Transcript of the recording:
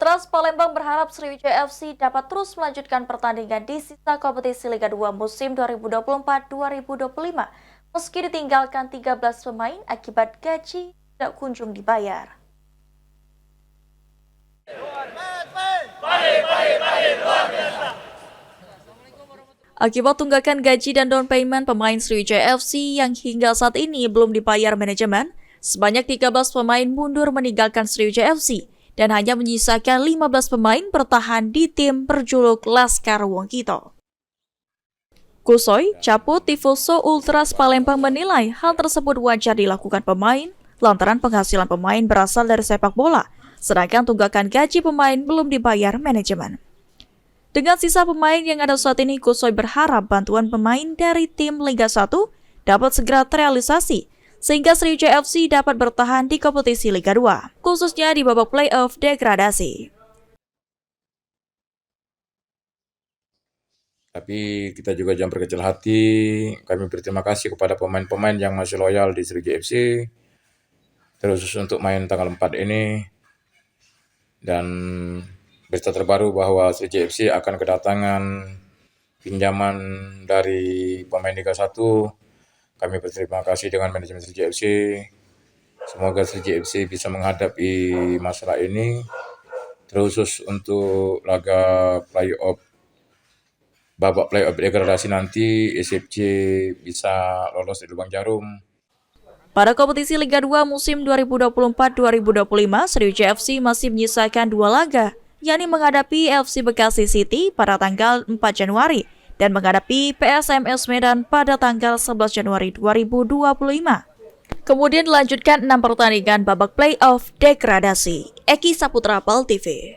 Ultras Palembang berharap Sriwijaya FC dapat terus melanjutkan pertandingan di sisa kompetisi Liga 2 musim 2024-2025 meski ditinggalkan 13 pemain akibat gaji tidak kunjung dibayar. Akibat tunggakan gaji dan down payment pemain Sriwijaya FC yang hingga saat ini belum dibayar manajemen, sebanyak 13 pemain mundur meninggalkan Sriwijaya FC dan hanya menyisakan 15 pemain bertahan di tim berjuluk Laskar Wongkito. Kusoy, caput Tifoso Ultras Palembang menilai hal tersebut wajar dilakukan pemain lantaran penghasilan pemain berasal dari sepak bola, sedangkan tunggakan gaji pemain belum dibayar manajemen. Dengan sisa pemain yang ada saat ini, Kusoy berharap bantuan pemain dari tim Liga 1 dapat segera terrealisasi, sehingga Sriwijaya FC dapat bertahan di kompetisi Liga 2, khususnya di babak play-off degradasi. Tapi kita juga jangan berkecil hati, kami berterima kasih kepada pemain-pemain yang masih loyal di Sriwijaya FC, terus untuk main tanggal 4 ini, dan berita terbaru bahwa Sriwijaya FC akan kedatangan pinjaman dari pemain Liga 1. Kami berterima kasih dengan manajemen Sriwijaya FC. Semoga Sriwijaya FC bisa menghadapi masalah ini, terkhusus untuk laga babak playoff degradasi nanti SFC bisa lolos di lubang jarum. Pada kompetisi Liga 2 musim 2024-2025, Sriwijaya FC masih menyisakan 2 laga, yakni menghadapi FC Bekasi City pada tanggal 4 Januari dan menghadapi PSMS Medan pada tanggal 11 Januari 2025. Kemudian dilanjutkan 6 pertandingan babak play-off degradasi. Eki Saputra, PAL TV.